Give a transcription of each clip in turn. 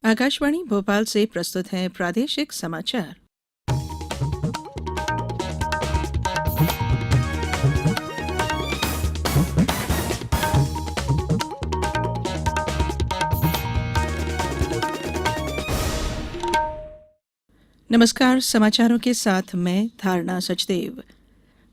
आकाशवाणी भोपाल से प्रस्तुत हैं प्रादेशिक समाचार। नमस्कार, समाचारों के साथ मैं धारणा सचदेव।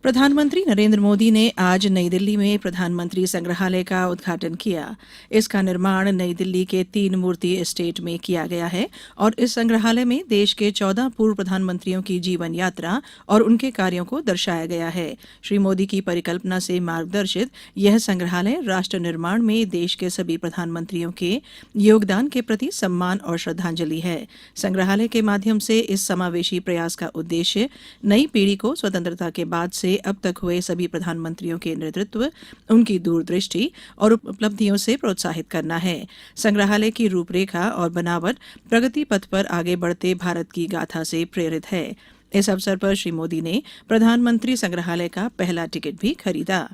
प्रधानमंत्री नरेंद्र मोदी ने आज नई दिल्ली में प्रधानमंत्री संग्रहालय का उद्घाटन किया। इसका निर्माण नई दिल्ली के 3 मूर्ति एस्टेट में किया गया है और इस संग्रहालय में देश के 14 पूर्व प्रधानमंत्रियों की जीवन यात्रा और उनके कार्यों को दर्शाया गया है। श्री मोदी की परिकल्पना से मार्गदर्शित यह संग्रहालय राष्ट्र निर्माण में देश के सभी प्रधानमंत्रियों के योगदान के प्रति सम्मान और श्रद्धांजलि है। संग्रहालय के माध्यम से इस समावेशी प्रयास का उद्देश्य नई पीढ़ी को स्वतंत्रता के बाद से अब तक हुए सभी प्रधानमंत्रियों के नेतृत्व, उनकी दूरदृष्टि और उपलब्धियों से प्रोत्साहित करना है। संग्रहालय की रूपरेखा और बनावट प्रगति पथ पर आगे बढ़ते भारत की गाथा से प्रेरित है। इस अवसर पर श्री मोदी ने प्रधानमंत्री संग्रहालय का पहला टिकट भी खरीदा।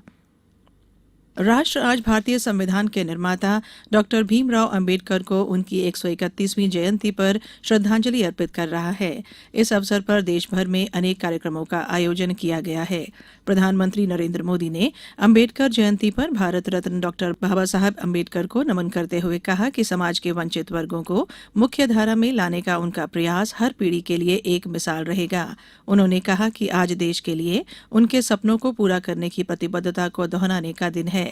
राष्ट्र आज भारतीय संविधान के निर्माता डॉक्टर भीमराव अंबेडकर को उनकी 131वीं जयंती पर श्रद्धांजलि अर्पित कर रहा है। इस अवसर पर देश भर में अनेक कार्यक्रमों का आयोजन किया गया है। प्रधानमंत्री नरेंद्र मोदी ने अंबेडकर जयंती पर भारत रत्न डॉक्टर बाबा साहब अंबेडकर को नमन करते हुए कहा कि समाज के वंचित वर्गों को मुख्य धारा में लाने का उनका प्रयास हर पीढ़ी के लिए एक मिसाल रहेगा। उन्होंने कहा कि आज देश के लिए उनके सपनों को पूरा करने की प्रतिबद्धता को दोहराने का दिन है।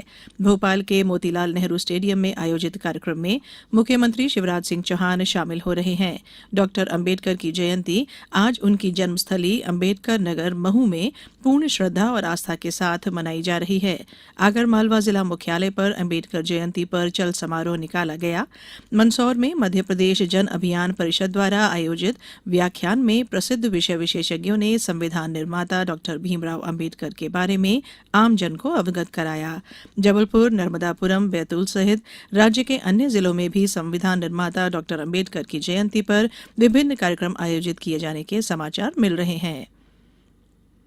भोपाल के मोतीलाल नेहरू स्टेडियम में आयोजित कार्यक्रम में मुख्यमंत्री शिवराज सिंह चौहान शामिल हो रहे हैं। डॉक्टर अंबेडकर की जयंती आज उनकी जन्मस्थली अंबेडकर नगर महू में पूर्ण श्रद्धा और आस्था के साथ मनाई जा रही है। आगरमालवा जिला मुख्यालय पर अंबेडकर जयंती पर चल समारोह निकाला गया। मंदसौर में मध्य प्रदेश जन अभियान परिषद द्वारा आयोजित व्याख्यान में प्रसिद्ध विषय विशेषज्ञों ने संविधान निर्माता डॉक्टर भीमराव अंबेडकर के बारे में आमजन को अवगत कराया। जबलपुर, नर्मदापुरम, बैतूल सहित राज्य के अन्य जिलों में भी संविधान निर्माता डॉक्टर अंबेडकर की जयंती पर विभिन्न कार्यक्रम आयोजित किए जाने के समाचार मिल रहे हैं।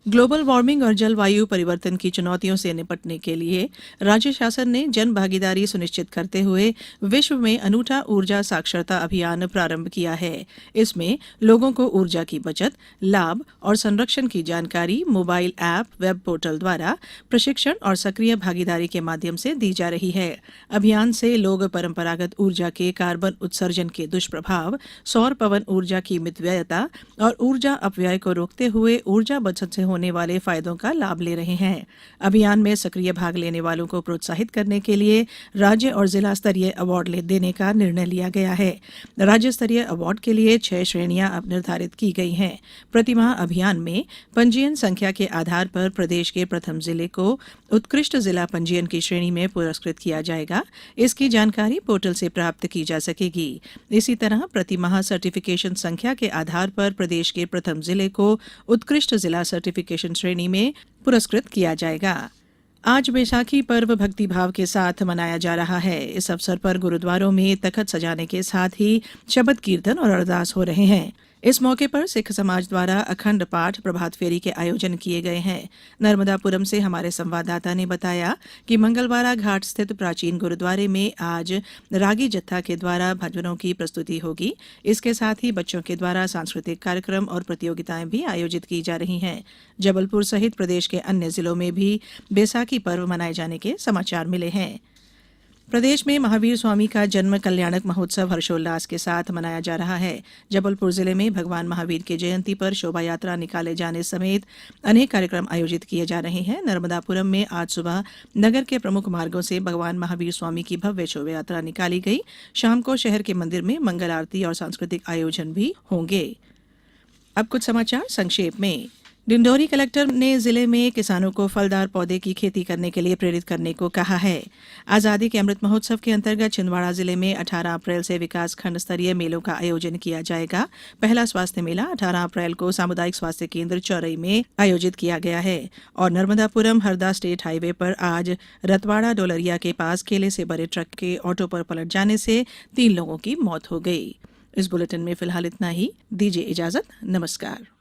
ग्लोबल वार्मिंग और जलवायु परिवर्तन की चुनौतियों से निपटने के लिए राज्य शासन ने जन भागीदारी सुनिश्चित करते हुए विश्व में अनूठा ऊर्जा साक्षरता अभियान प्रारंभ किया है। इसमें लोगों को ऊर्जा की बचत, लाभ और संरक्षण की जानकारी मोबाइल ऐप, वेब पोर्टल द्वारा प्रशिक्षण और सक्रिय भागीदारी के माध्यम से दी जा रही है। अभियान से लोग परंपरागत ऊर्जा के कार्बन उत्सर्जन के दुष्प्रभाव, सौर पवन ऊर्जा की मितव्ययता और ऊर्जा अपव्यय को रोकते हुए ऊर्जा बचत से होने वाले फायदों का लाभ ले रहे हैं। अभियान में सक्रिय भाग लेने वालों को प्रोत्साहित करने के लिए राज्य और जिला स्तरीय अवार्ड देने का निर्णय लिया गया है। राज्य स्तरीय अवार्ड के लिए 6 श्रेणियां अब निर्धारित की गई हैं। प्रतिमाह अभियान में पंजीयन संख्या के आधार पर प्रदेश के प्रथम जिले को उत्कृष्ट जिला पंजीयन की श्रेणी में पुरस्कृत किया जाएगा। इसकी जानकारी पोर्टल से प्राप्त की जा सकेगी। इसी तरह प्रतिमाह सर्टिफिकेशन संख्या के आधार पर प्रदेश के प्रथम जिले को उत्कृष्ट जिला सर्टिफिकेशन श्रेणी में पुरस्कृत किया जाएगा। आज बैसाखी पर्व भक्तिभाव के साथ मनाया जा रहा है। इस अवसर पर गुरुद्वारों में तखत सजाने के साथ ही शबद कीर्तन और अरदास हो रहे हैं। इस मौके पर सिख समाज द्वारा अखंड पाठ, प्रभात फेरी के आयोजन किए गए हैं। नर्मदापुरम से हमारे संवाददाता ने बताया कि मंगलवारा घाट स्थित प्राचीन गुरुद्वारे में आज रागी जत्था के द्वारा भजनों की प्रस्तुति होगी। इसके साथ ही बच्चों के द्वारा सांस्कृतिक कार्यक्रम और प्रतियोगिताएं भी आयोजित की जा रही हैं। जबलपुर सहित प्रदेश के अन्य जिलों में भी बैसाखी पर्व मनाए जाने के समाचार मिले हैं। प्रदेश में महावीर स्वामी का जन्म कल्याणक महोत्सव हर्षोल्लास के साथ मनाया जा रहा है। जबलपुर जिले में भगवान महावीर की जयंती पर शोभा यात्रा निकाले जाने समेत अनेक कार्यक्रम आयोजित किए जा रहे हैं। नर्मदापुरम में आज सुबह नगर के प्रमुख मार्गों से भगवान महावीर स्वामी की भव्य शोभा यात्रा निकाली गई। शाम को शहर के मंदिर में मंगल आरती और सांस्कृतिक आयोजन भी होंगे। अब कुछ समाचार संक्षेप में। डिंडोरी कलेक्टर ने जिले में किसानों को फलदार पौधे की खेती करने के लिए प्रेरित करने को कहा है। आजादी के अमृत महोत्सव के अंतर्गत छिंदवाड़ा जिले में 18 अप्रैल से विकास खंड स्तरीय मेलों का आयोजन किया जाएगा। पहला स्वास्थ्य मेला 18 अप्रैल को सामुदायिक स्वास्थ्य केंद्र चौरई में आयोजित किया गया है और नर्मदापुरम हरदा स्टेट हाईवे पर आज रतवाड़ा डोलरिया के पास केले से भरे ट्रक के ऑटो पर पलट जाने से 3 लोगों की मौत हो गई। इस बुलेटिन में फिलहाल इतना ही। दीजिए इजाजत। नमस्कार।